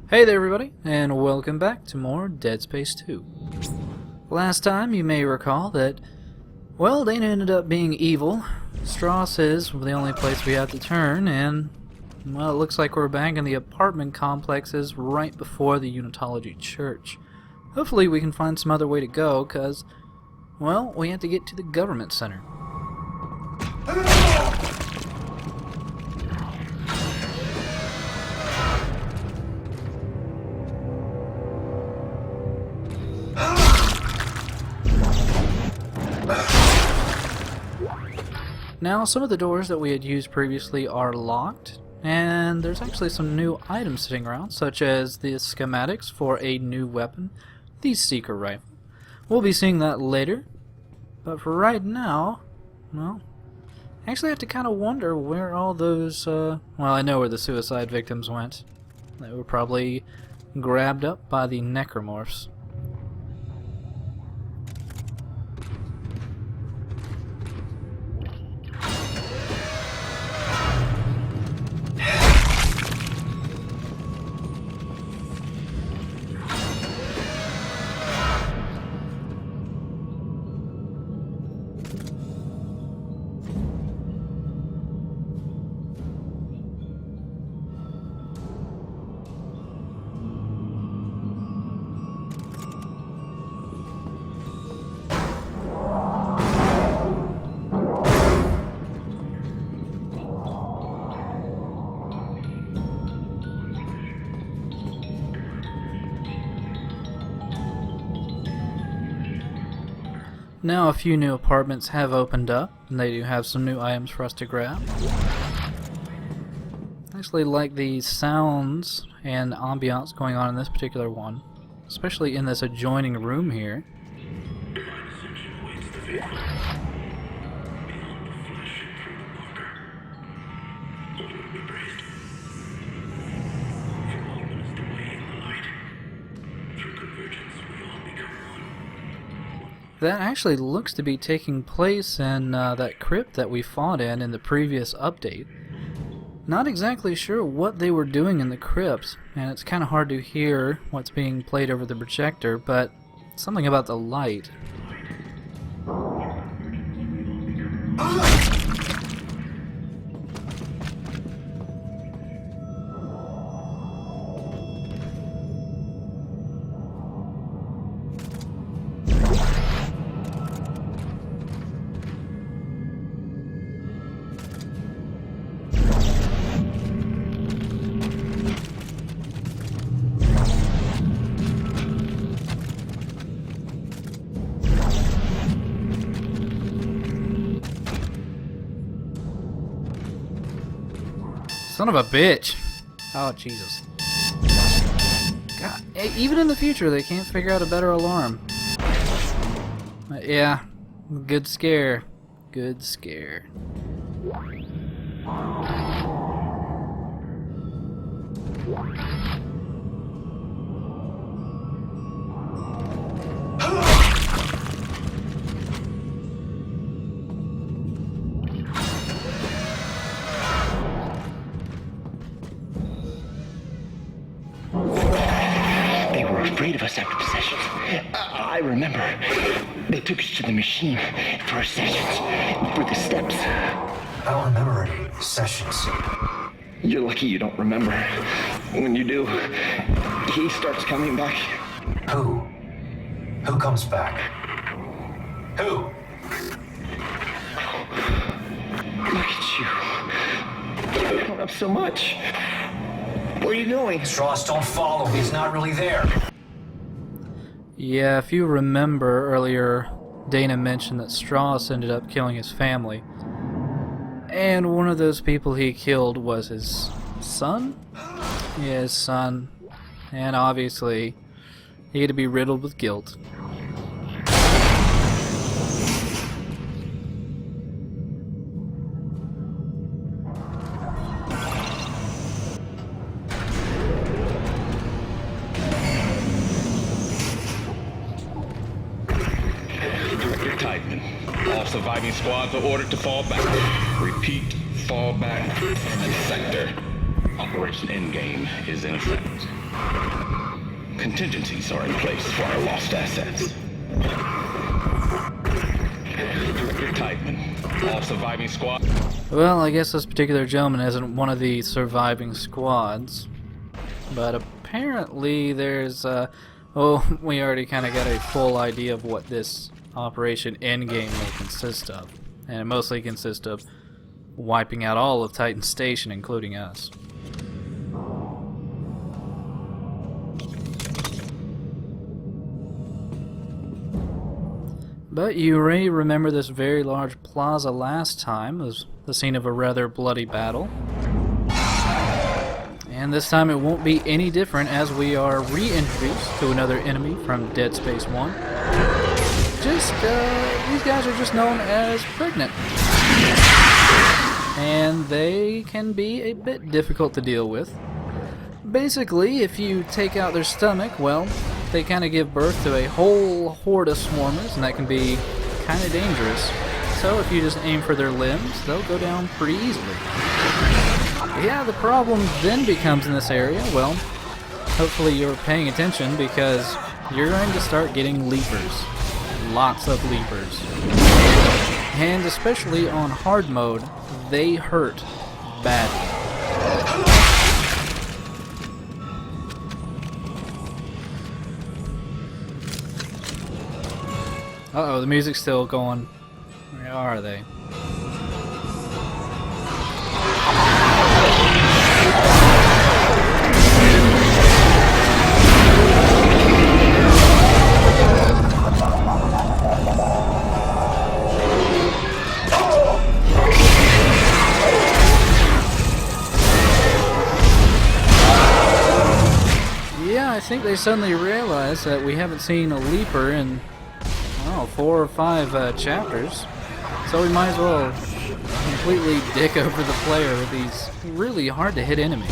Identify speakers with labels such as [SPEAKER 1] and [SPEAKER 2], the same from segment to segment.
[SPEAKER 1] Hey there everybody, and welcome back to more Dead Space 2. Last time you may recall that, well, Dana ended up being evil. Strauss is the only place we had to turn, and, well, it looks like we're back in the apartment complexes right before the Unitology Church. Hopefully we can find some other way to go, because, well, we have to get to the government center. Now, some of the doors that we had used previously are locked, and there's actually some new items sitting around, such as the schematics for a new weapon, the Seeker Rifle. We'll be seeing that later, but for right now, well, I actually have to kind of wonder where all those, well, I know where the suicide victims went. They were probably grabbed up by the necromorphs. Now a few new apartments have opened up, and they do have some new items for us to grab. I actually like the sounds and ambiance going on in this particular one, especially in this adjoining room here. That actually looks to be taking place in that crypt that we fought in the previous update. Not exactly sure what they were doing in the crypt, and it's kind of hard to hear what's being played over the projector, but something about the light. Son of a bitch. Oh, Jesus. God, even in the future, they can't figure out a better alarm. Yeah, good scare. Good scare.
[SPEAKER 2] Afraid of us after the sessions. I remember. They took us to the machine for our sessions, for the steps.
[SPEAKER 3] I don't remember any sessions.
[SPEAKER 2] You're lucky you don't remember. When you do, he starts coming back.
[SPEAKER 3] Who? Who comes back? Who?
[SPEAKER 2] Look at you. You've grown up so much. Where are you going?
[SPEAKER 3] Strauss, don't follow. He's not really there.
[SPEAKER 1] Yeah, if you remember earlier, Dana mentioned that Strauss ended up killing his family. And one of those people he killed was his son? Yeah, his son. And obviously, he had to be riddled with guilt.
[SPEAKER 4] All surviving squads are ordered to fall back. Repeat, fall back from the sector. Operation Endgame is in effect. Contingencies are in place for our lost assets. Titan, all surviving squad.
[SPEAKER 1] Well, I guess this particular gentleman isn't one of the surviving squads. But apparently there's, we already kind of got a full idea of what this Operation Endgame will consist of. And it mostly consists of wiping out all of Titan Station, including us. But you may remember this very large plaza last time was the scene of a rather bloody battle. And this time it won't be any different as we are reintroduced to another enemy from Dead Space 1. These guys are just known as pregnant. And they can be a bit difficult to deal with. Basically, if you take out their stomach, well, they kind of give birth to a whole horde of swarmers, and that can be kind of dangerous. So if you just aim for their limbs, they'll go down pretty easily. Yeah, the problem then becomes in this area, well, hopefully you're paying attention because you're going to start getting leapers. Lots of leapers. And especially on hard mode, they hurt badly. Uh-oh, the music's still going. Where are they? Yeah, I think they suddenly realized that we haven't seen a leaper in 4 or 5 chapters, so we might as well completely dick over the player with these really hard to hit enemies.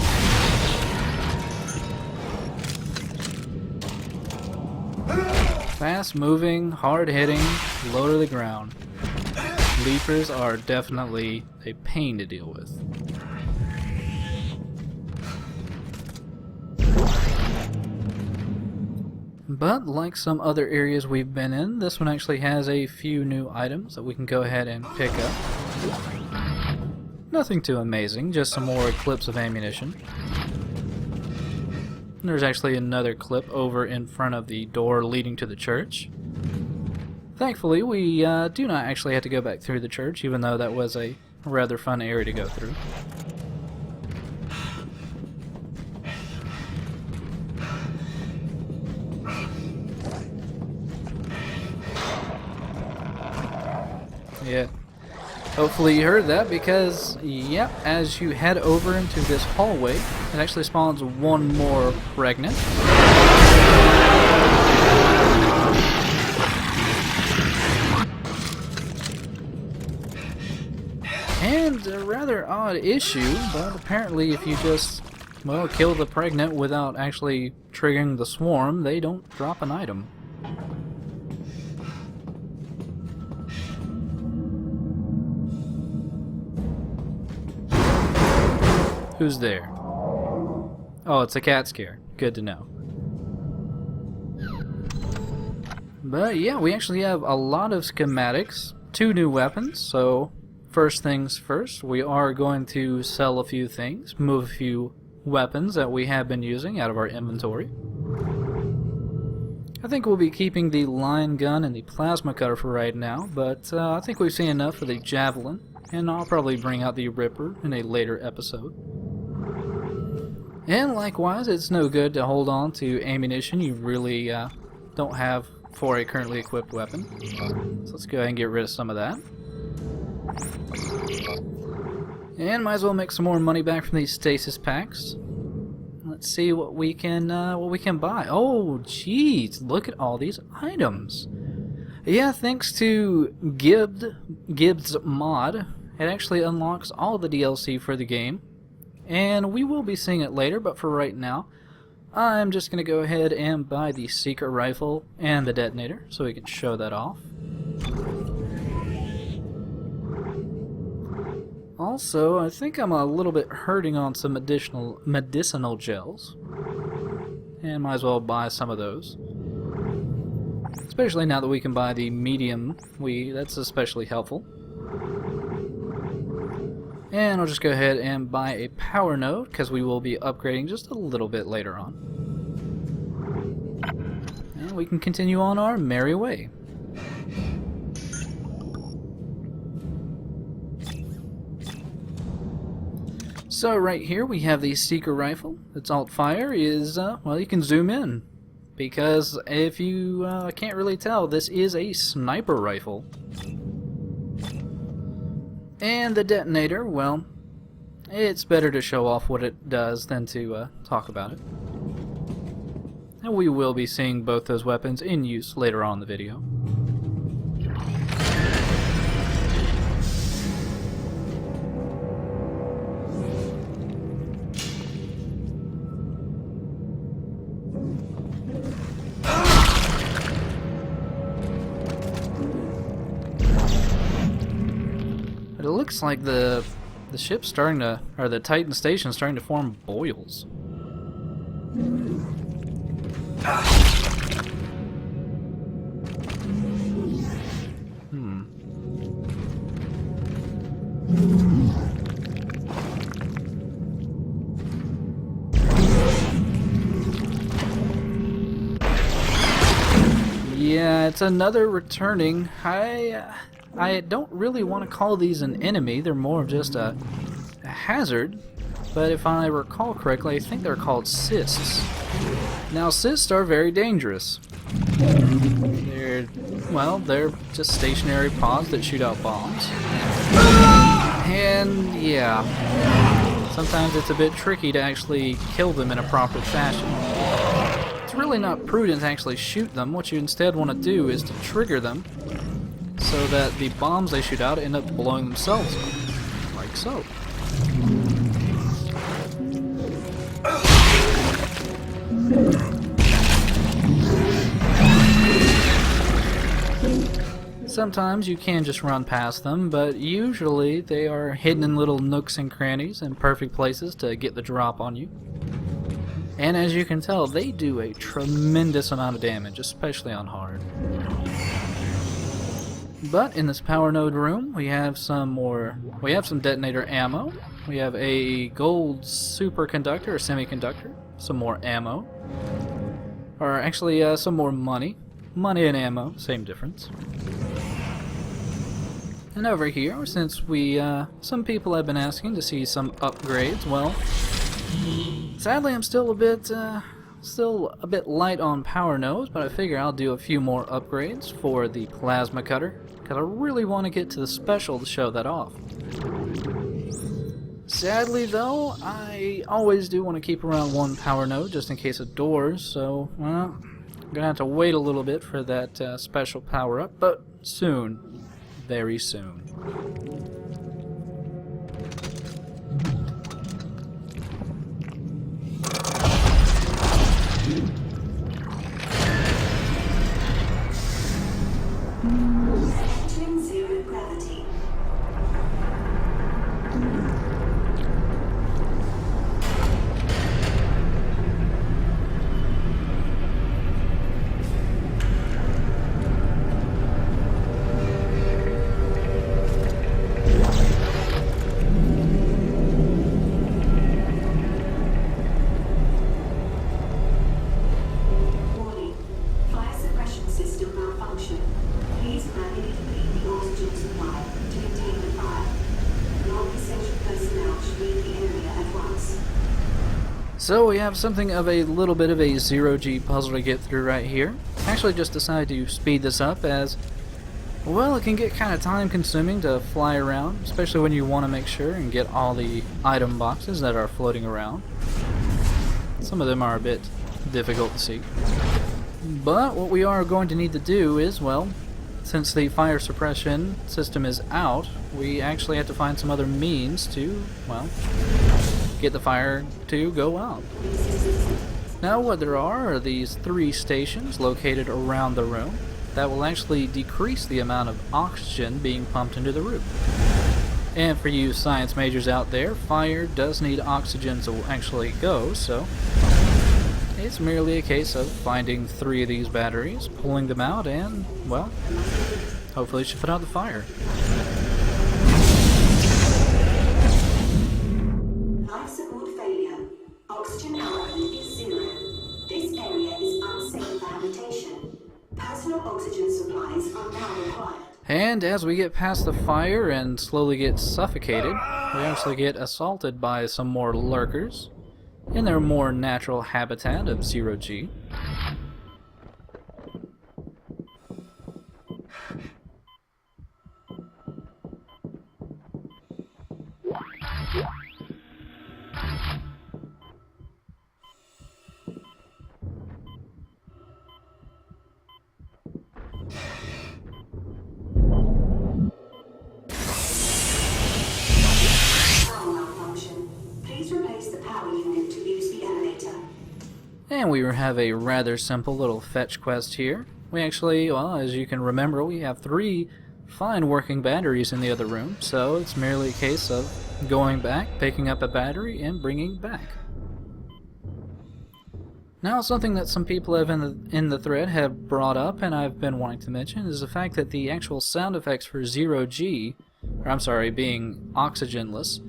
[SPEAKER 1] Fast moving, hard hitting, low to the ground. Leapers are definitely a pain to deal with. But like some other areas we've been in, this one actually has a few new items that we can go ahead and pick up. Nothing too amazing, just some more clips of ammunition. And there's actually another clip over in front of the door leading to the church. Thankfully, we do not actually have to go back through the church, even though that was a rather fun area to go through. Yeah, hopefully you heard that because, yep, as you head over into this hallway, it actually spawns one more pregnant. And a rather odd issue, but apparently if you just, well, kill the pregnant without actually triggering the swarm, they don't drop an item. Who's there? Oh, it's a cat scare. Good to know. But yeah, we actually have a lot of schematics, 2 new weapons, so first things first, we are going to sell a few things, move a few weapons that we have been using out of our inventory. I think we'll be keeping the line gun and the plasma cutter for right now, but I think we've seen enough for the javelin, and I'll probably bring out the Ripper in a later episode. And likewise, it's no good to hold on to ammunition you really don't have for a currently equipped weapon. So let's go ahead and get rid of some of that. And might as well make some more money back from these stasis packs. Let's see what we can buy. Oh, jeez, look at all these items. Yeah, thanks to Gibbs mod, it actually unlocks all the DLC for the game. And we will be seeing it later, but for right now, I'm just going to go ahead and buy the secret rifle and the detonator, so we can show that off. Also, I think I'm a little bit hurting on some additional medicinal gels. and might as well buy some of those. Especially now that we can buy the medium, that's especially helpful. And I'll just go ahead and buy a power node, because we will be upgrading just a little bit later on. And we can continue on our merry way. So right here we have the Seeker rifle. Its alt fire is, well, you can zoom in. Because if you can't really tell, this is a sniper rifle. And the detonator, well, it's better to show off what it does than to talk about it. And we will be seeing both those weapons in use later on in the video. It looks like the ship's starting to, or the Titan station starting to form boils. Yeah, it's another returning. I don't really want to call these an enemy. They're more of just a hazard. But if I recall correctly, I think they're called cysts. Now, cysts are very dangerous. They're just stationary pods that shoot out bombs. And yeah, sometimes it's a bit tricky to actually kill them in a proper fashion. It's really not prudent to actually shoot them. What you instead want to do is to trigger them so that the bombs they shoot out end up blowing themselves up, like so. Sometimes you can just run past them, but usually they are hidden in little nooks and crannies and perfect places to get the drop on you. And as you can tell, they do a tremendous amount of damage, especially on hard. But in this power node room, we have some detonator ammo. We have a gold superconductor or semiconductor, some more ammo, or actually some more money. Money and ammo, same difference. And over here, since some people have been asking to see some upgrades, well, sadly I'm still a bit light on power nodes, but I figure I'll do a few more upgrades for the plasma cutter, because I really want to get to the special to show that off. Sadly though, I always do want to keep around one power node just in case of doors, so, well, I'm gonna have to wait a little bit for that special power up, but soon. Very soon.
[SPEAKER 5] Entering zero gravity.
[SPEAKER 1] So we have something of a little bit of a zero-G puzzle to get through right here. Actually just decided to speed this up as, well, it can get kind of time consuming to fly around, especially when you want to make sure and get all the item boxes that are floating around. Some of them are a bit difficult to see. But what we are going to need to do is, well, since the fire suppression system is out, we actually have to find some other means to, well, get the fire to go out. Now what there are these 3 stations located around the room that will actually decrease the amount of oxygen being pumped into the room. And for you science majors out there, fire does need oxygen to actually go, so it's merely a case of finding 3 of these batteries, pulling them out, and, well, hopefully it should put out the fire.
[SPEAKER 5] Life support failure. Oxygen current is 0. This area is unsafe for habitation. Personal oxygen supplies are now required.
[SPEAKER 1] And as we get past the fire and slowly get suffocated, we actually get assaulted by some more lurkers in their more natural habitat of 0G.
[SPEAKER 5] Power malfunction. Please replace the power unit to use the elevator.
[SPEAKER 1] And we have a rather simple little fetch quest here. We actually, well, as you can remember, we have 3 fine working batteries in the other room, so it's merely a case of going back, picking up a battery, and bringing it back. Now, something that some people have in the thread have brought up, and I've been wanting to mention, is the fact that the actual sound effects for 0G, or I'm sorry, being oxygenless,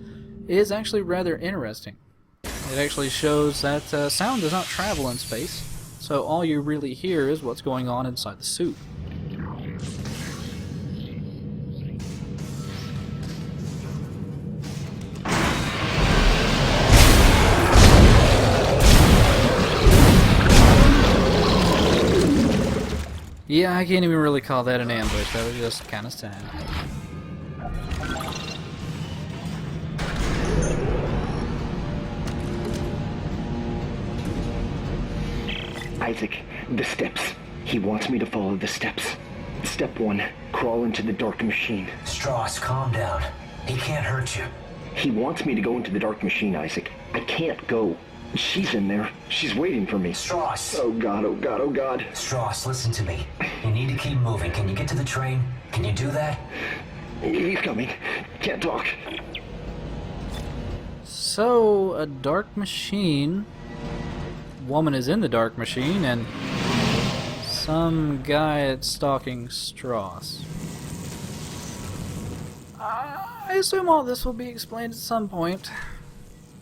[SPEAKER 1] is actually rather interesting. It actually shows that sound does not travel in space, so all you really hear is what's going on inside the suit. Yeah, I can't even really call that an ambush, that was just kinda sad.
[SPEAKER 2] Isaac, the steps. He wants me to follow the steps. Step 1, crawl into the dark machine.
[SPEAKER 3] Strauss, calm down. He can't hurt you.
[SPEAKER 2] He wants me to go into the dark machine, Isaac. I can't go. She's in there. She's waiting for me.
[SPEAKER 3] Strauss!
[SPEAKER 2] Oh God, oh God, oh God.
[SPEAKER 3] Strauss, listen to me. You need to keep moving. Can you get to the train? Can you do that?
[SPEAKER 2] He's coming. Can't talk.
[SPEAKER 1] So, a dark machine. Woman is in the dark machine, and some guy is stalking Strauss. I assume all this will be explained at some point.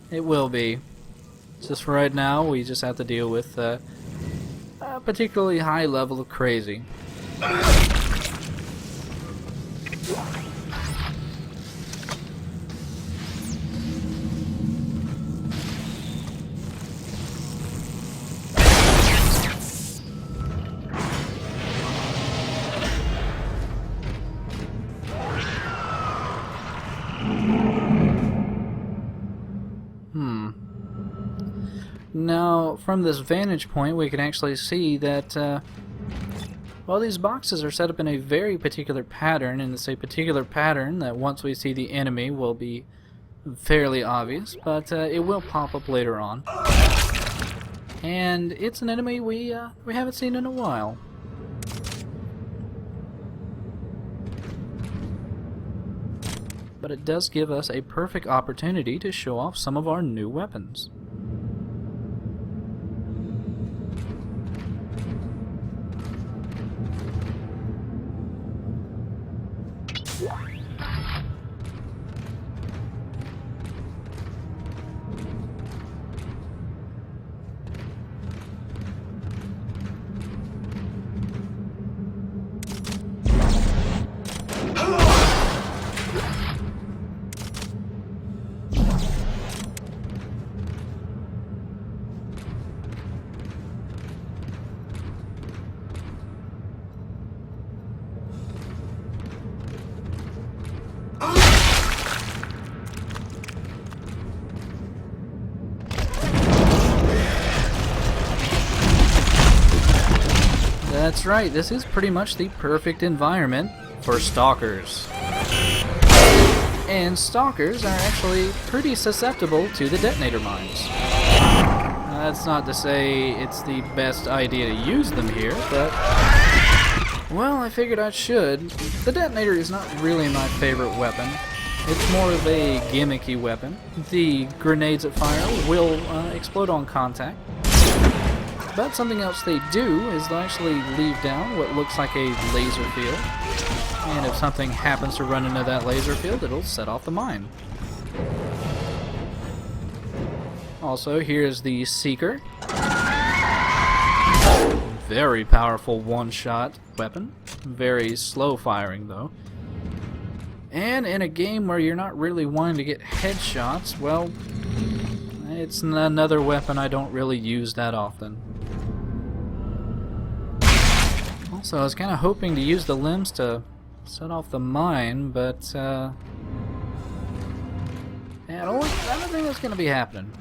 [SPEAKER 1] It will be. Just for right now, we just have to deal with a particularly high level of crazy. Now, from this vantage point, we can actually see that, well, these boxes are set up in a very particular pattern, and it's a particular pattern that once we see the enemy will be fairly obvious, but it will pop up later on. And it's an enemy we haven't seen in a while. But it does give us a perfect opportunity to show off some of our new weapons. That's right, this is pretty much the perfect environment for stalkers. And stalkers are actually pretty susceptible to the detonator mines. That's not to say it's the best idea to use them here, but... well, I figured I should. The detonator is not really my favorite weapon. It's more of a gimmicky weapon. The grenades it fire will explode on contact. But something else they do is they'll actually leave down what looks like a laser field. And if something happens to run into that laser field, it'll set off the mine. Also, here's the Seeker. Very powerful one-shot weapon. Very slow firing, though. And in a game where you're not really wanting to get headshots, well, it's another weapon I don't really use that often. Also, I was kind of hoping to use the limbs to set off the mine, but yeah, I don't think that's going to be happening.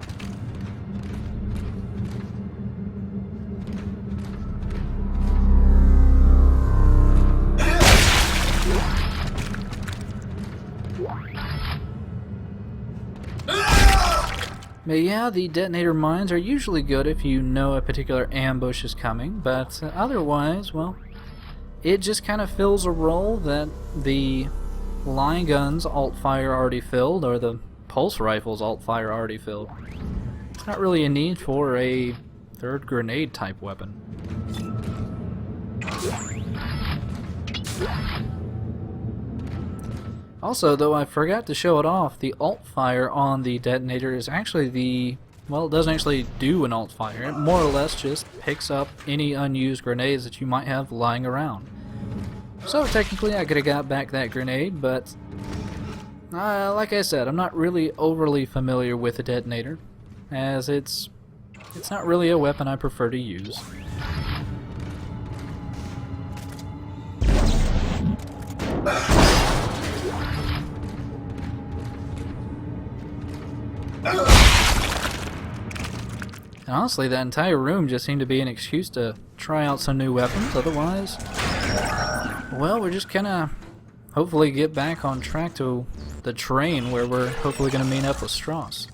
[SPEAKER 1] But yeah, the detonator mines are usually good if you know a particular ambush is coming, but otherwise, well, it just kind of fills a role that the line gun's alt-fire already filled, or the pulse rifle's alt-fire already filled. It's not really a need for a third grenade type weapon. Also, though I forgot to show it off, the alt-fire on the detonator is actually the... well, it doesn't actually do an alt-fire. It more or less just picks up any unused grenades that you might have lying around. So technically I could have got back that grenade, but... like I said, I'm not really overly familiar with the detonator, as it's not really a weapon I prefer to use. And honestly, that entire room just seemed to be an excuse to try out some new weapons. Otherwise, well, we're just gonna hopefully get back on track to the train where we're hopefully gonna meet up with Strauss.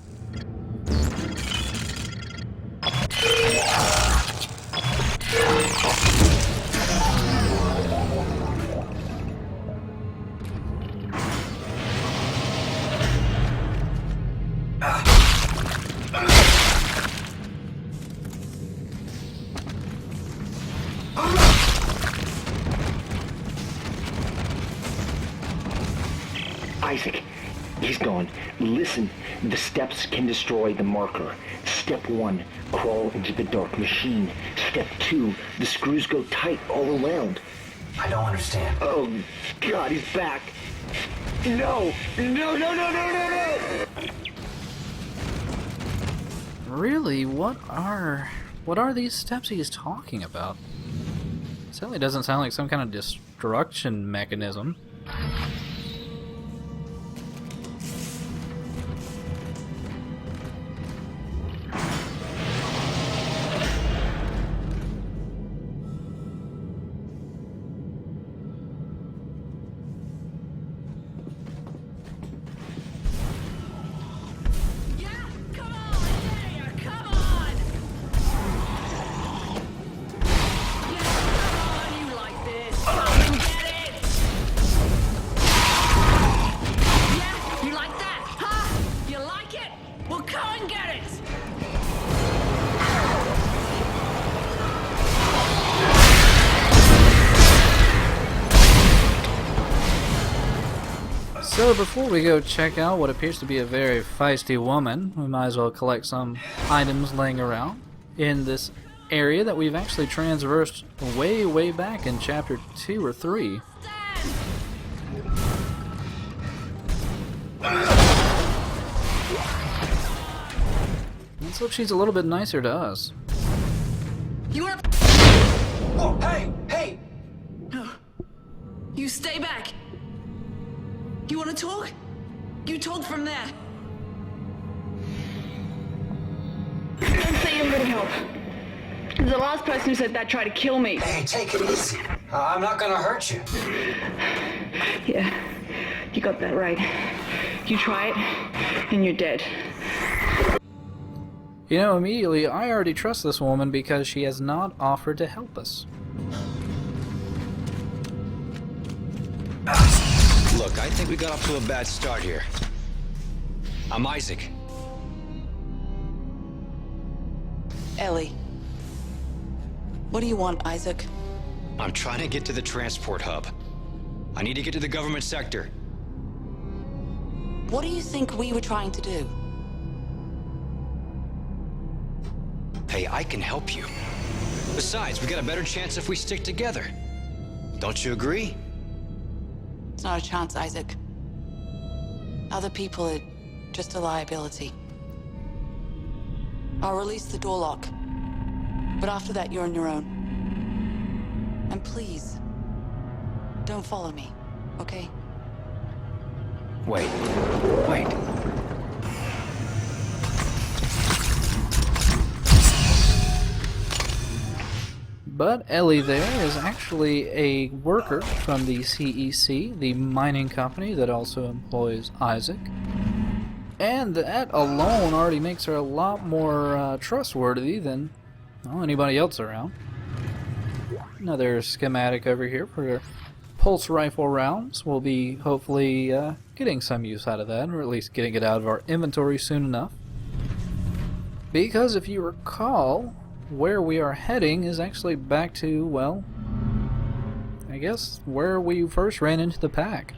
[SPEAKER 2] Isaac, he's gone. Listen, the steps can destroy the marker. Step 1, crawl into the dark machine. Step 2, the screws go tight all around.
[SPEAKER 3] I don't understand.
[SPEAKER 2] Oh, God, he's back. No! No, no, no, no, no, no!
[SPEAKER 1] Really? What are these steps he's talking about? It certainly doesn't sound like some kind of destruction mechanism. So before we go check out what appears to be a very feisty woman, we might as well collect some items laying around in this area that we've actually transversed way back in chapter 2 or 3. Let's hope she's a little bit nicer to us.
[SPEAKER 6] You wanna...
[SPEAKER 3] Oh, hey! Hey!
[SPEAKER 6] No. You stay back. You wanna talk? You talk from there.
[SPEAKER 7] Don't say you're gonna help. The last person who said that tried to kill me.
[SPEAKER 3] Hey, take it easy. I'm not gonna hurt you.
[SPEAKER 7] Yeah, you got that right. You try it, and you're dead.
[SPEAKER 1] You know, immediately, I already trust this woman because she has not offered to help us.
[SPEAKER 8] Look, I think we got off to a bad start here. I'm Isaac.
[SPEAKER 6] Ellie. What do you want, Isaac?
[SPEAKER 8] I'm trying to get to the transport hub. I need to get to the government sector.
[SPEAKER 6] What do you think we were trying to do?
[SPEAKER 8] Hey, I can help you. Besides, we got a better chance if we stick together. Don't you agree?
[SPEAKER 6] It's not a chance, Isaac. Other people are just a liability. I'll release the door lock. But after that, you're on your own. And please, don't follow me, okay?
[SPEAKER 8] Wait.
[SPEAKER 1] But Ellie there is actually a worker from the CEC, the mining company that also employs Isaac. And that alone already makes her a lot more trustworthy than anybody else around. Another schematic over here for pulse rifle rounds. We'll be hopefully getting some use out of that, or at least getting it out of our inventory soon enough. Because if you recall, where we are heading is actually back to, well, I guess where we first ran into the pack.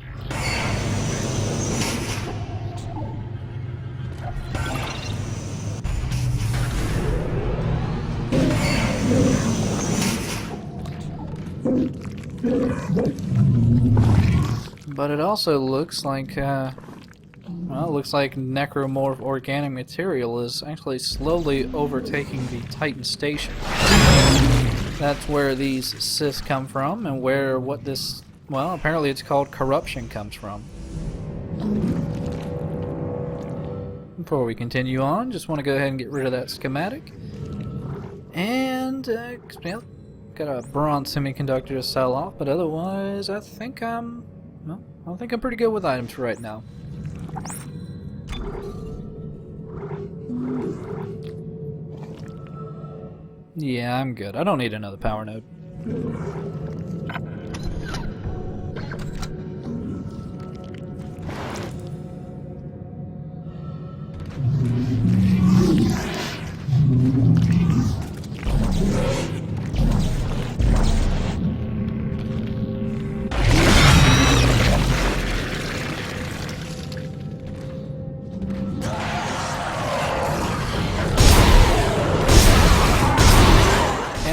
[SPEAKER 1] But it also looks like, well, it looks like necromorph organic material is actually slowly overtaking the Titan station. That's where these cysts come from, and where what this, well, apparently it's called corruption comes from. Before we continue on, just want to go ahead and get rid of that schematic. And, well, got a bronze semiconductor to sell off, but otherwise I think I'm pretty good with items for right now. Yeah, I'm good. I don't need another power node.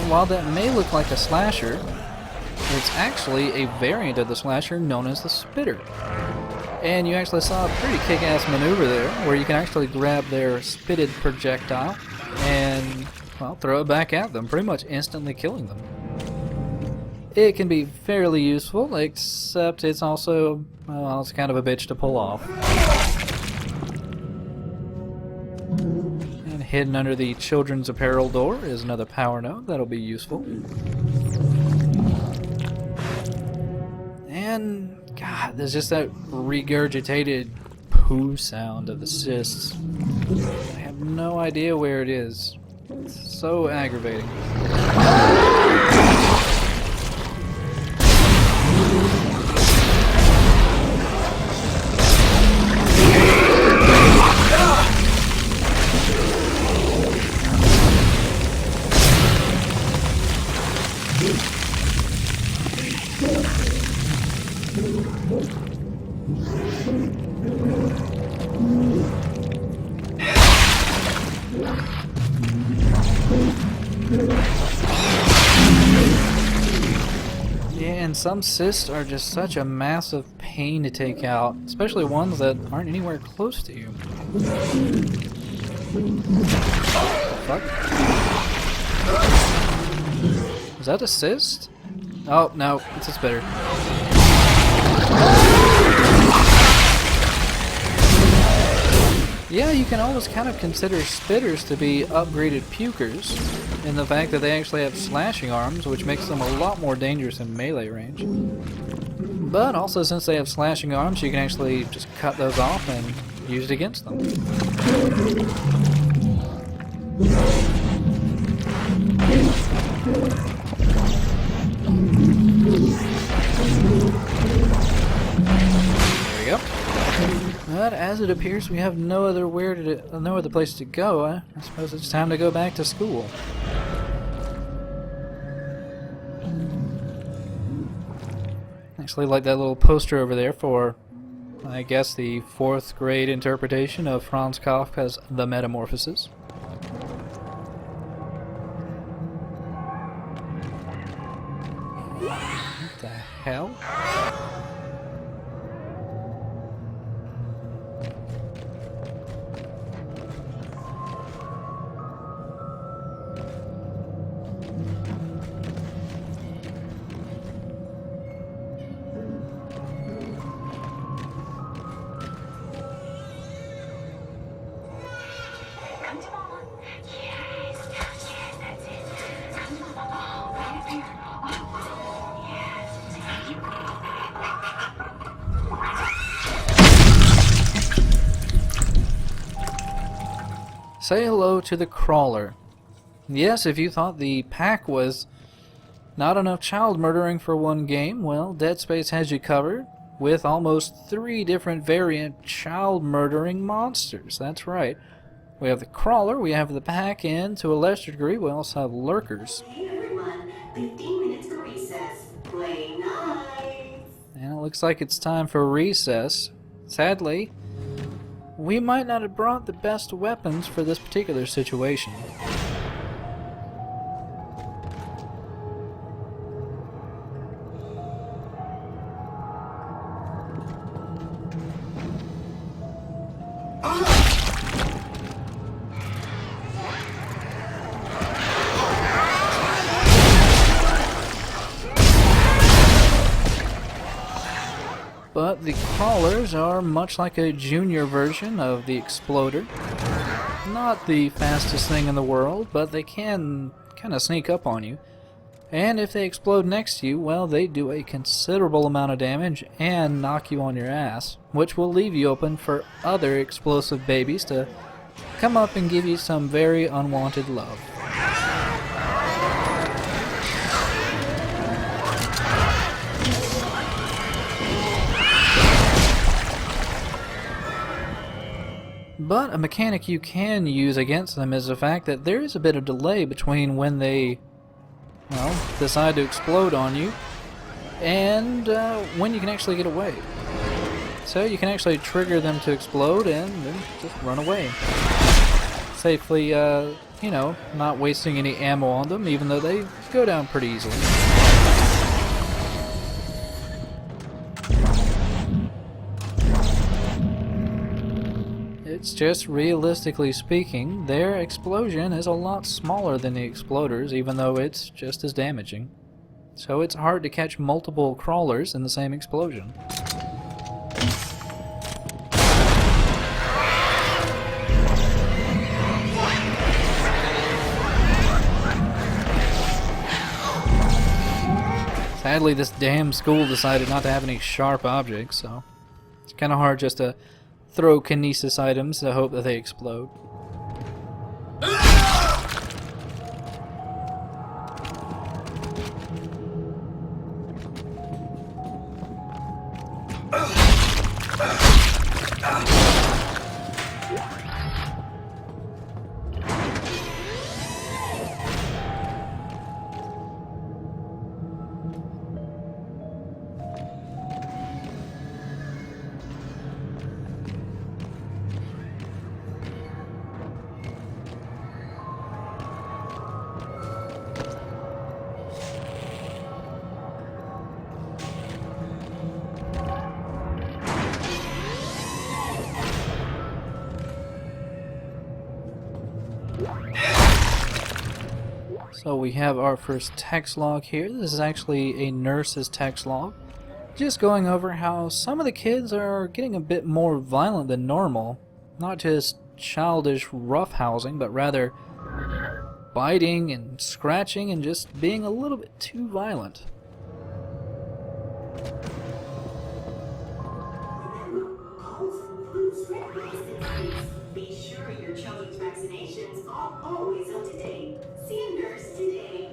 [SPEAKER 1] While that may look like a slasher, it's actually a variant of the slasher known as the spitter. And you actually saw a pretty kick-ass maneuver there, where you can actually grab their spitted projectile and, well, throw it back at them, pretty much instantly killing them. It can be fairly useful, except it's also, well, it's kind of a bitch to pull off. Hidden under the children's apparel door is another power node that'll be useful. And, God, there's just that regurgitated poo sound of the cysts. I have no idea where it is. It's so aggravating. Yeah, and some cysts are just such a massive pain to take out, especially ones that aren't anywhere close to you. Fuck. Is that a cyst? Oh, no, it's a spitter. Yeah, you can always kind of consider spitters to be upgraded pukers, in the fact that they actually have slashing arms, which makes them a lot more dangerous in melee range. But also, since they have slashing arms, you can actually just cut those off and use it against them. There we go. But as it appears we have no other place to go, I suppose it's time to go back to school. Actually, like that little poster over there for, I guess, the 4th grade interpretation of Franz Kafka's The Metamorphosis. What the hell? Say hello to the crawler. Yes, if you thought the pack was not enough child murdering for one game, well, Dead Space has you covered with almost 3 different variant child murdering monsters. That's right. We have the crawler, we have the pack, and to a lesser degree, we also have lurkers.
[SPEAKER 5] Hey everyone, 15 minutes for recess. Play nice.
[SPEAKER 1] And it looks like it's time for recess. Sadly, we might not have brought the best weapons for this particular situation. But the crawlers are much like a junior version of the exploder. Not the fastest thing in the world, but they can kind of sneak up on you. And if they explode next to you, well, they do a considerable amount of damage and knock you on your ass, which will leave you open for other explosive babies to come up and give you some very unwanted love. But a mechanic you can use against them is the fact that there is a bit of delay between when they, well, decide to explode on you and when you can actually get away. So you can actually trigger them to explode and then just run away. Safely, you know, not wasting any ammo on them, even though they go down pretty easily. It's just, realistically speaking, their explosion is a lot smaller than the exploders, even though it's just as damaging. So it's hard to catch multiple crawlers in the same explosion. Sadly, this damn school decided not to have any sharp objects, so it's kind of hard just to throw kinesis items to hope that they explode. So we have our first text log here. This is actually a nurse's text log. Just going over how some of the kids are getting a bit more violent than normal. Not just childish roughhousing, but rather biting and scratching and just being a little bit too violent.
[SPEAKER 5] Be sure your children's vaccinations are always up to date. See a nurse today.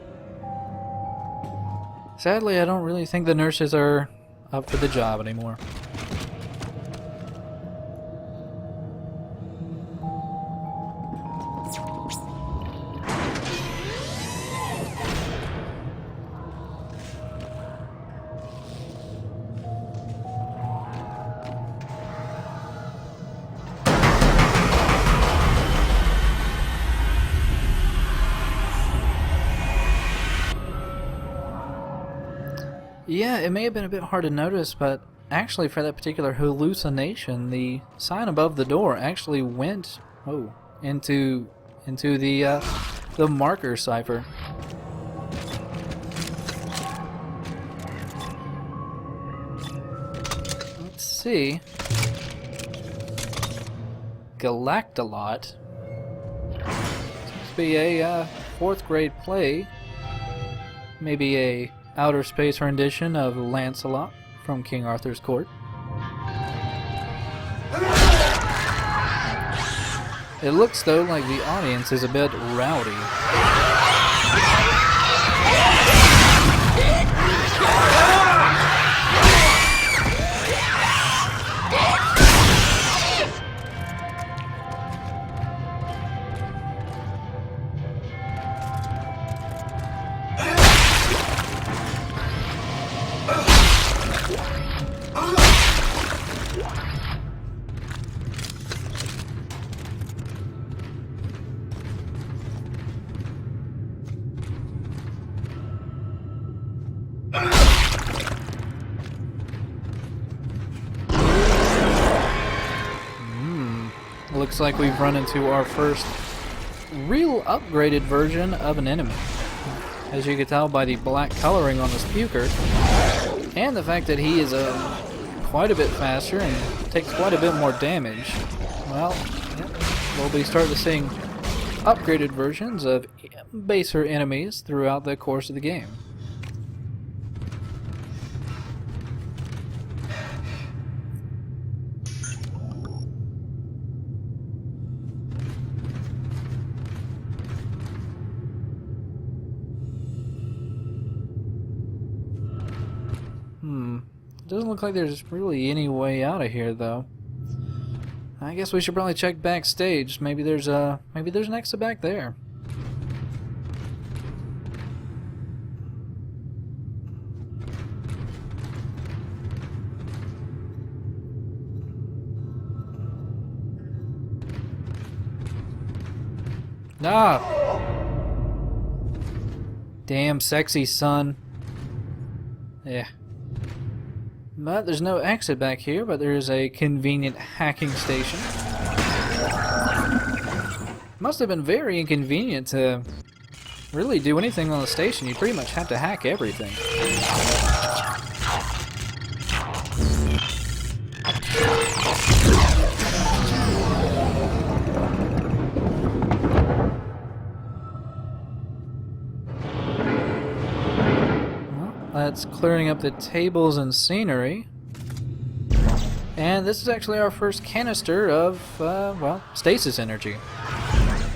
[SPEAKER 1] Sadly, I don't really think the nurses are up for the job anymore. Yeah, it may have been a bit hard to notice, but actually for that particular hallucination, the sign above the door actually went into the marker cipher. Let's see. Galactalot. Seems to be a 4th grade play. Maybe a outer space rendition of Lancelot from King Arthur's court. It looks though like the audience is a bit rowdy. Looks like we've run into our first real upgraded version of an enemy. As you can tell by the black coloring on this puker, and the fact that he is quite a bit faster and takes quite a bit more damage. Well, we'll be starting to seeing upgraded versions of baser enemies throughout the course of the game. Doesn't look like there's really any way out of here, though. I guess we should probably check backstage. Maybe there's an exit back there. Ah! Damn sexy son. Yeah. But there's no exit back here, but there is a convenient hacking station. Must have been very inconvenient to really do anything on the station. You pretty much have to hack everything. That's clearing up the tables and scenery. And this is actually our first canister of, well, stasis energy.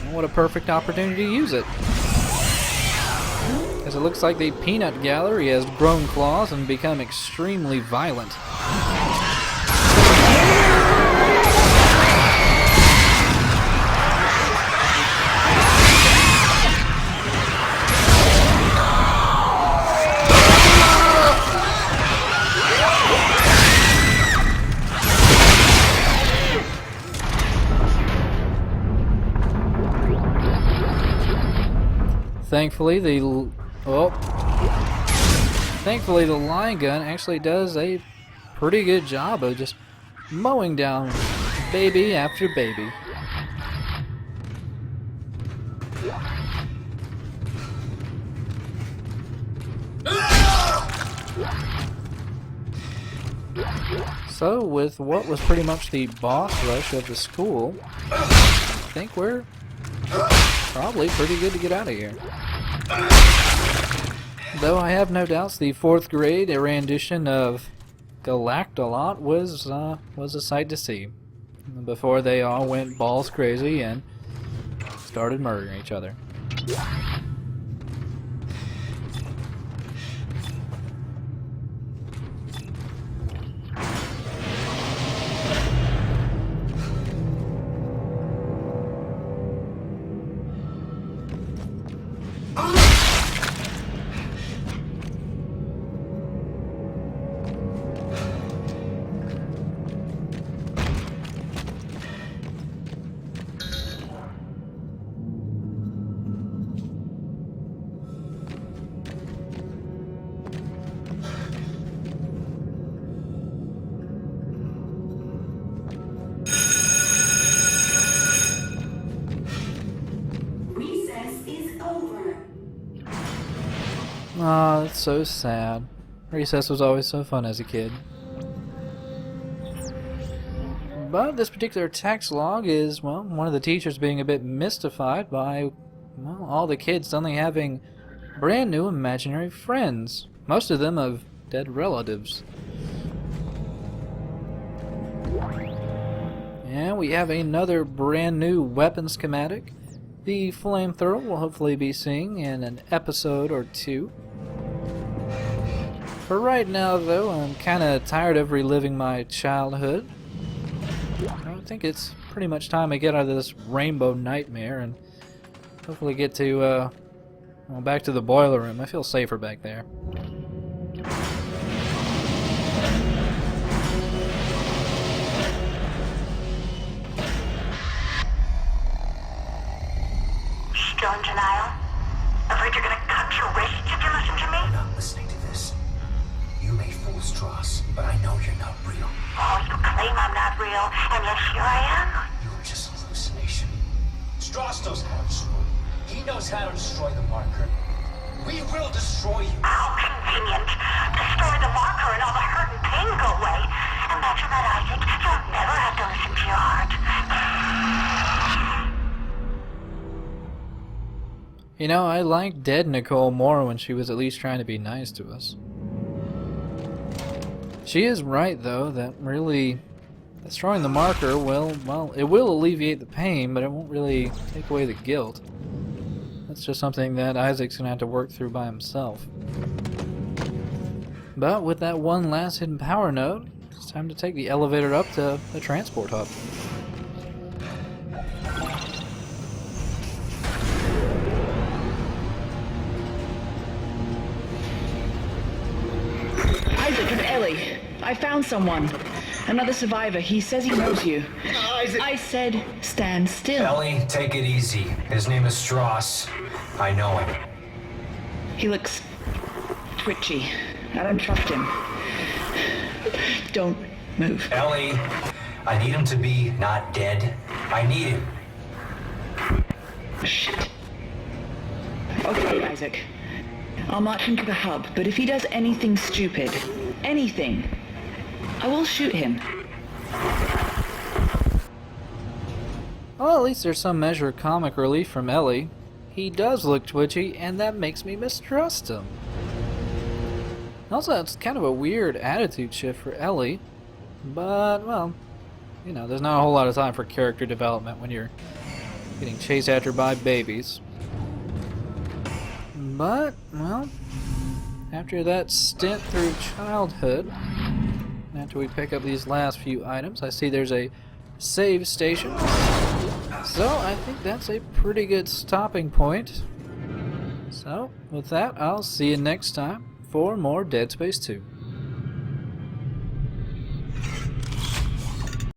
[SPEAKER 1] And what a perfect opportunity to use it. As it looks like the peanut gallery has grown claws and become extremely violent. Thankfully, the line gun actually does a pretty good job of just mowing down baby after baby. So, with what was pretty much the boss rush of the school, I think we're probably pretty good to get out of here. Though I have no doubts the 4th grade rendition of Galactalot was a sight to see. Before they all went balls crazy and started murdering each other. Aw, that's so sad. Recess was always so fun as a kid. But this particular text log is, well, one of the teachers being a bit mystified by, well, all the kids suddenly having brand new imaginary friends. Most of them of dead relatives. And we have another brand new weapon schematic. The flamethrower we'll hopefully be seeing in an episode or two. For right now, though, I'm kind of tired of reliving my childhood. I think it's pretty much time to get out of this rainbow nightmare and hopefully get to, well, back to the boiler room. I feel safer back there.
[SPEAKER 5] Still in denial? Afraid you're gonna cut your wrists if you listen to me?
[SPEAKER 3] I'm not listening to this. You may fool Strauss, but I know you're not real.
[SPEAKER 5] Oh, you claim I'm not real, and yet here I am?
[SPEAKER 3] You're just a hallucination. Strauss knows how to destroy. He knows how to destroy the marker. We will destroy you.
[SPEAKER 5] How convenient. Destroy the marker and all the hurt and pain go away. And after that, Isaac, you'll never have to listen to your heart.
[SPEAKER 1] You know, I liked dead Nicole more when she was at least trying to be nice to us. She is right, though, that really destroying the marker will, well, it will alleviate the pain, but it won't really take away the guilt. That's just something that Isaac's going to have to work through by himself. But with that one last hidden power node, it's time to take the elevator up to the transport hub.
[SPEAKER 7] Isaac, it's Ellie. I found someone. Another survivor. He says he knows you. I said stand still.
[SPEAKER 3] Ellie, take it easy. His name is Strauss. I know him.
[SPEAKER 7] He looks twitchy. I don't trust him. Don't move.
[SPEAKER 3] Ellie, I need him to be not dead. I need him.
[SPEAKER 7] Shit. Okay, Isaac. I'll march him to the hub, but if he does anything stupid, anything, I will shoot him.
[SPEAKER 1] Well, at least there's some measure of comic relief from Ellie. He does look twitchy, and that makes me mistrust him. Also, it's kind of a weird attitude shift for Ellie, but, well, you know, there's not a whole lot of time for character development when you're getting chased after by babies. But, well, after that stint through childhood, after we pick up these last few items, I see there's a save station. So, I think that's a pretty good stopping point. So, with that, I'll see you next time for more Dead Space 2.